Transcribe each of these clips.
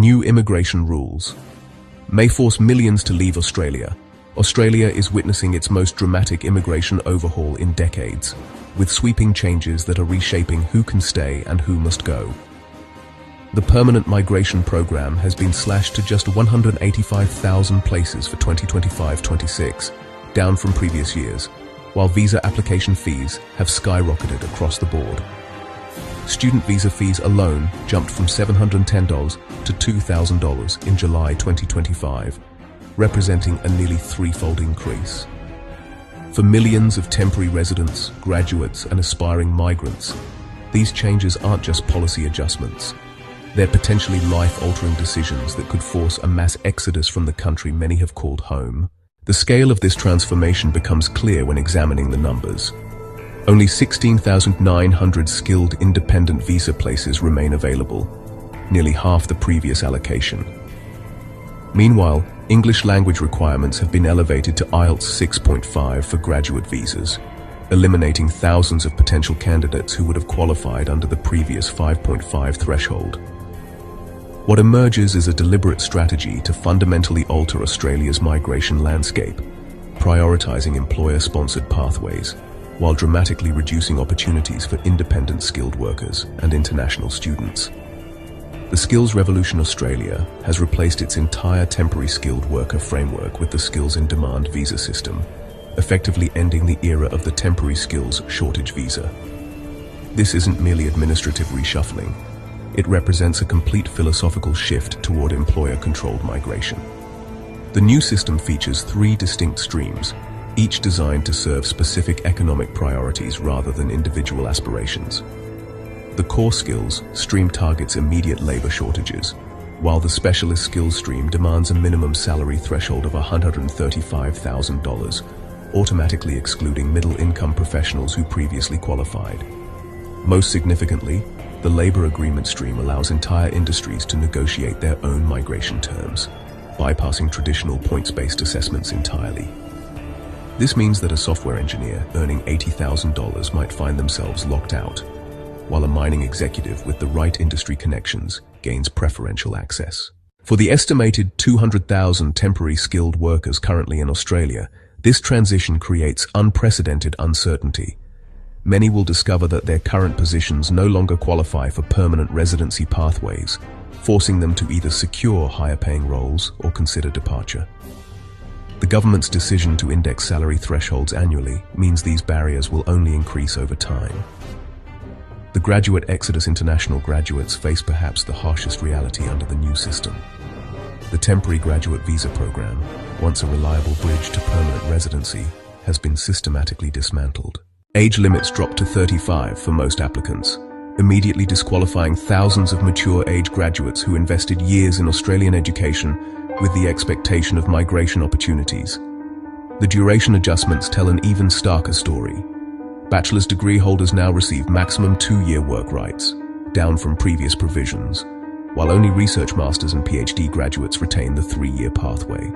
New immigration rules may force millions to leave Australia. Australia is witnessing its most dramatic immigration overhaul in decades, with sweeping changes that are reshaping who can stay and who must go. The permanent migration program has been slashed to just 185,000 places for 2025-26, down from previous years, while visa application fees have skyrocketed across the board. Student visa fees alone jumped from $710 to $2,000 in July 2025, representing a nearly threefold increase. For millions of temporary residents, graduates, and aspiring migrants, these changes aren't just policy adjustments. They're potentially life-altering decisions that could force a mass exodus from the country many have called home. The scale of this transformation becomes clear when examining the numbers. Only 16,900 skilled independent visa places remain available, nearly half the previous allocation. Meanwhile, English language requirements have been elevated to IELTS 6.5 for graduate visas, eliminating thousands of potential candidates who would have qualified under the previous 5.5 threshold. What emerges is a deliberate strategy to fundamentally alter Australia's migration landscape, prioritizing employer-sponsored pathways, while dramatically reducing opportunities for independent skilled workers and international students. The Skills Revolution Australia has replaced its entire temporary skilled worker framework with the Skills in Demand visa system, effectively ending the era of the temporary skills shortage visa. This isn't merely administrative reshuffling. It represents a complete philosophical shift toward employer-controlled migration. The new system features 3 distinct streams, each designed to serve specific economic priorities rather than individual aspirations. The core skills stream targets immediate labor shortages, while the specialist skills stream demands a minimum salary threshold of $135,000, automatically excluding middle-income professionals who previously qualified. Most significantly, the labor agreement stream allows entire industries to negotiate their own migration terms, bypassing traditional points-based assessments entirely. This means that a software engineer earning $80,000 might find themselves locked out, while a mining executive with the right industry connections gains preferential access. For the estimated 200,000 temporary skilled workers currently in Australia, this transition creates unprecedented uncertainty. Many will discover that their current positions no longer qualify for permanent residency pathways, forcing them to either secure higher-paying roles or consider departure. The government's decision to index salary thresholds annually means these barriers will only increase over time. The graduate exodus. International graduates face perhaps the harshest reality under the new system. The temporary graduate visa program, once a reliable bridge to permanent residency, has been systematically dismantled. Age limits dropped to 35 for most applicants, immediately disqualifying thousands of mature-age graduates who invested years in Australian education with the expectation of migration opportunities. The duration adjustments tell an even starker story. Bachelor's degree holders now receive maximum 2-year work rights, down from previous provisions, while only research masters and PhD graduates retain the 3-year pathway.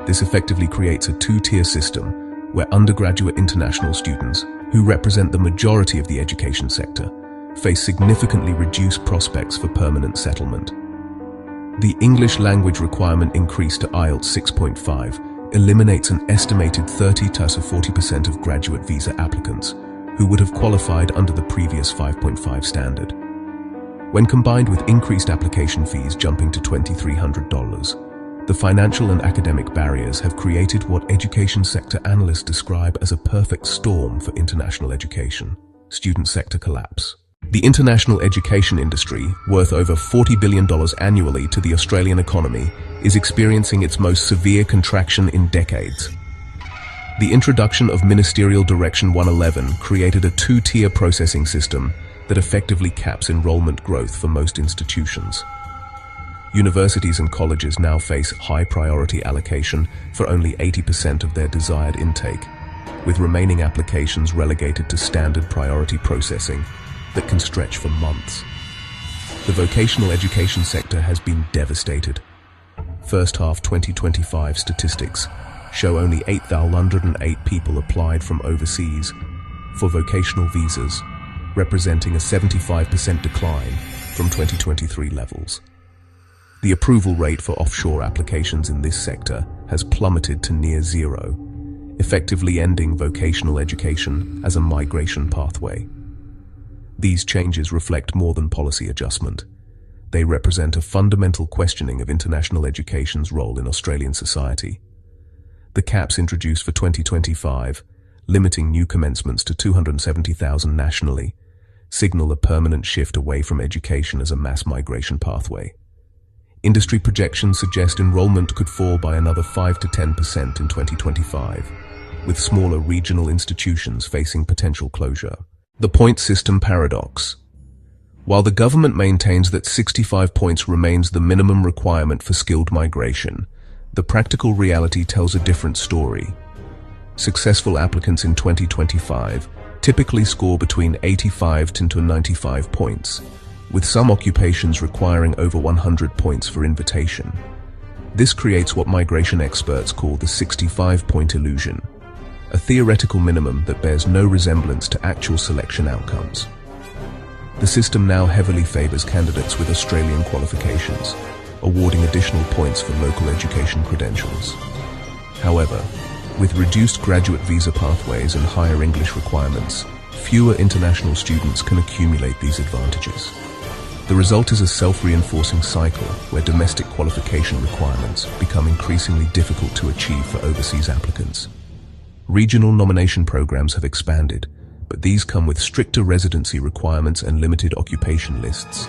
This effectively creates a 2-tier system where undergraduate international students, who represent the majority of the education sector, face significantly reduced prospects for permanent settlement. The English language requirement increase to IELTS 6.5 eliminates an estimated 30 to 40% of graduate visa applicants who would have qualified under the previous 5.5 standard. When combined with increased application fees jumping to $2,300, the financial and academic barriers have created what education sector analysts describe as a perfect storm for international education. Student sector collapse. The international education industry, worth over $40 billion annually to the Australian economy, is experiencing its most severe contraction in decades. The introduction of Ministerial Direction 111 created a 2-tier processing system that effectively caps enrollment growth for most institutions. Universities and colleges now face high-priority allocation for only 80% of their desired intake, with remaining applications relegated to standard priority processing that can stretch for months. The vocational education sector has been devastated. First half 2025 statistics show only 8,108 people applied from overseas for vocational visas, representing a 75% decline from 2023 levels. The approval rate for offshore applications in this sector has plummeted to near zero, effectively ending vocational education as a migration pathway. These changes reflect more than policy adjustment. They represent a fundamental questioning of international education's role in Australian society. The caps introduced for 2025, limiting new commencements to 270,000 nationally, signal a permanent shift away from education as a mass migration pathway. Industry projections suggest enrollment could fall by another 5 to 10% in 2025, with smaller regional institutions facing potential closure. The point system paradox. While the government maintains that 65 points remains the minimum requirement for skilled migration, the practical reality tells a different story. Successful applicants in 2025 typically score between 85 to 95 points, with some occupations requiring over 100 points for invitation. This creates what migration experts call the 65-point illusion, a theoretical minimum that bears no resemblance to actual selection outcomes. The system now heavily favors candidates with Australian qualifications, awarding additional points for local education credentials. However, with reduced graduate visa pathways and higher English requirements, fewer international students can accumulate these advantages. The result is a self-reinforcing cycle where domestic qualification requirements become increasingly difficult to achieve for overseas applicants. Regional nomination programs have expanded, but these come with stricter residency requirements and limited occupation lists.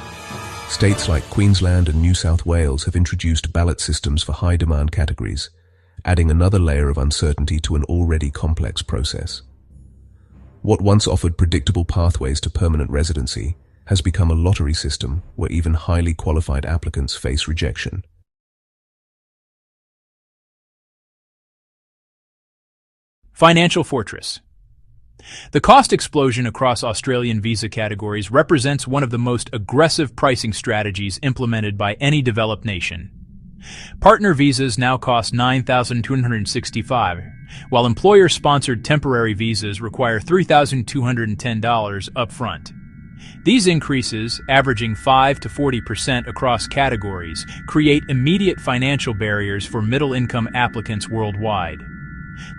States like Queensland and New South Wales have introduced ballot systems for high-demand categories, adding another layer of uncertainty to an already complex process. What once offered predictable pathways to permanent residency has become a lottery system where even highly qualified applicants face rejection. Financial fortress. The cost explosion across Australian visa categories represents one of the most aggressive pricing strategies implemented by any developed nation. Partner visas now cost $9,265, while employer-sponsored temporary visas require $3,210 upfront. These increases, averaging 5 to 40% across categories, create immediate financial barriers for middle-income applicants worldwide.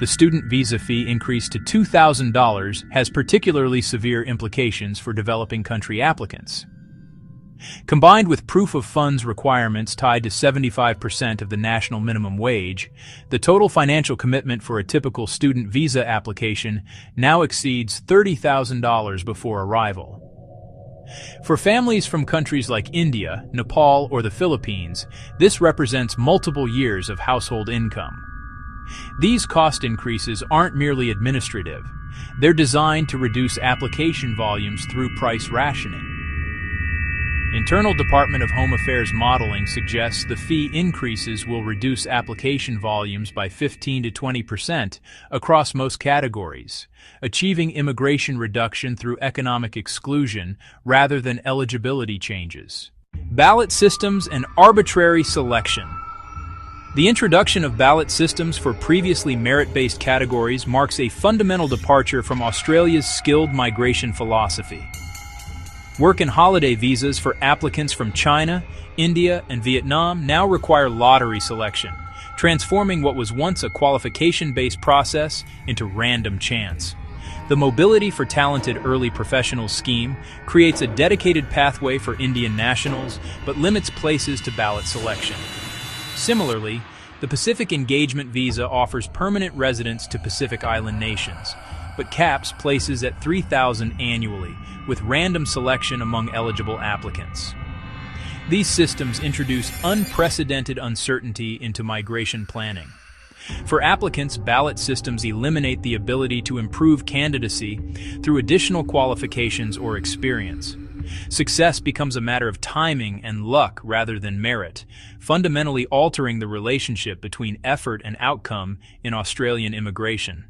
The student visa fee increase to $2,000 has particularly severe implications for developing country applicants. Combined with proof of funds requirements tied to 75% of the national minimum wage, the total financial commitment for a typical student visa application now exceeds $30,000 before arrival. For families from countries like India, Nepal, or the Philippines, this represents multiple years of household income. These cost increases aren't merely administrative. They're designed to reduce application volumes through price rationing. Internal Department of Home Affairs modeling suggests the fee increases will reduce application volumes by 15 to 20% across most categories, achieving immigration reduction through economic exclusion rather than eligibility changes. Ballot systems and arbitrary selection. The introduction of ballot systems for previously merit-based categories marks a fundamental departure from Australia's skilled migration philosophy. Work and holiday visas for applicants from China, India, and Vietnam now require lottery selection, transforming what was once a qualification-based process into random chance. The Mobility for Talented Early Professionals scheme creates a dedicated pathway for Indian nationals, but limits places to ballot selection. Similarly, the Pacific Engagement Visa offers permanent residence to Pacific Island nations, but caps places at 3,000 annually, with random selection among eligible applicants. These systems introduce unprecedented uncertainty into migration planning. For applicants, ballot systems eliminate the ability to improve candidacy through additional qualifications or experience. Success becomes a matter of timing and luck rather than merit, fundamentally altering the relationship between effort and outcome in Australian immigration.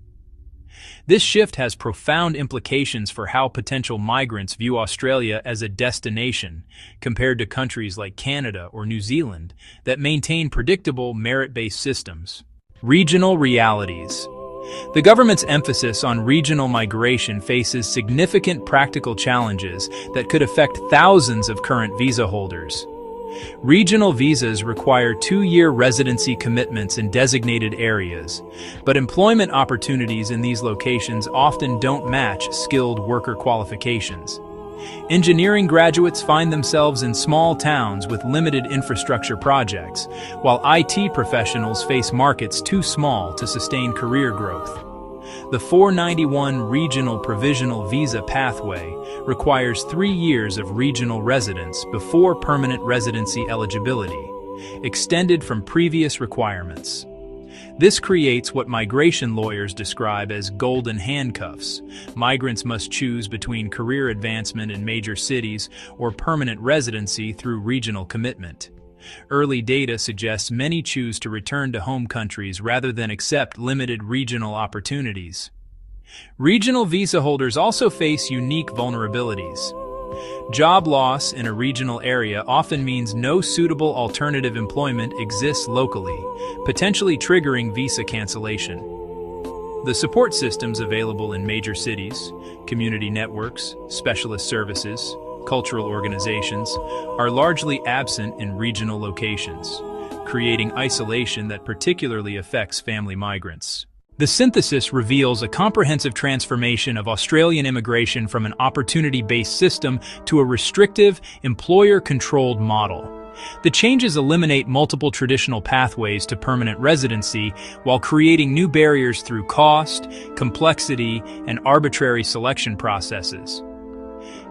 This shift has profound implications for how potential migrants view Australia as a destination compared to countries like Canada or New Zealand that maintain predictable merit-based systems. Regional realities. The government's emphasis on regional migration faces significant practical challenges that could affect thousands of current visa holders. Regional visas require 2-year residency commitments in designated areas, but employment opportunities in these locations often don't match skilled worker qualifications. Engineering graduates find themselves in small towns with limited infrastructure projects, while IT professionals face markets too small to sustain career growth. The 491 Regional Provisional Visa Pathway requires 3 years of regional residence before permanent residency eligibility, extended from previous requirements. This creates what migration lawyers describe as golden handcuffs. Migrants must choose between career advancement in major cities or permanent residency through regional commitment. Early data suggests many choose to return to home countries rather than accept limited regional opportunities. Regional visa holders also face unique vulnerabilities. Job loss in a regional area often means no suitable alternative employment exists locally, potentially triggering visa cancellation. The support systems available in major cities, community networks, specialist services, cultural organizations, are largely absent in regional locations, creating isolation that particularly affects family migrants. The synthesis reveals a comprehensive transformation of Australian immigration from an opportunity-based system to a restrictive, employer-controlled model. The changes eliminate multiple traditional pathways to permanent residency while creating new barriers through cost, complexity, and arbitrary selection processes.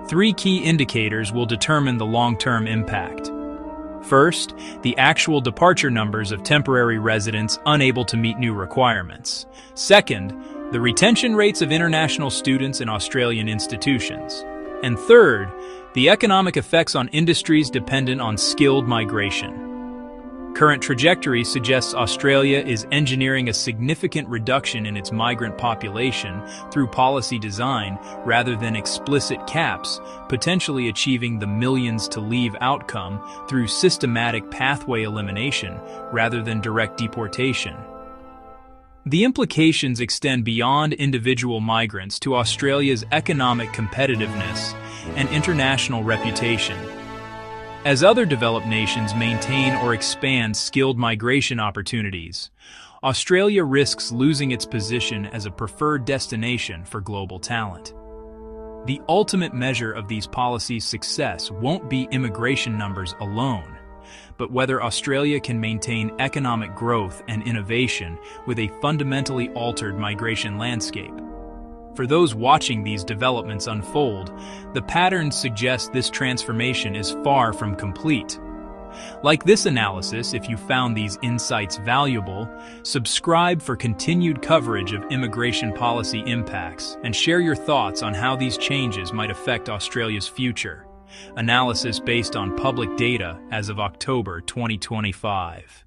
3 key indicators will determine the long-term impact. First, the actual departure numbers of temporary residents unable to meet new requirements. Second, the retention rates of international students in Australian institutions. And third, the economic effects on industries dependent on skilled migration. Current trajectory suggests Australia is engineering a significant reduction in its migrant population through policy design rather than explicit caps, potentially achieving the millions to leave outcome through systematic pathway elimination rather than direct deportation. The implications extend beyond individual migrants to Australia's economic competitiveness and international reputation. As other developed nations maintain or expand skilled migration opportunities, Australia risks losing its position as a preferred destination for global talent. The ultimate measure of these policies' success won't be immigration numbers alone, but whether Australia can maintain economic growth and innovation with a fundamentally altered migration landscape. For those watching these developments unfold, the patterns suggest this transformation is far from complete. Like this analysis, if you found these insights valuable, subscribe for continued coverage of immigration policy impacts and share your thoughts on how these changes might affect Australia's future. Analysis based on public data as of October 2025.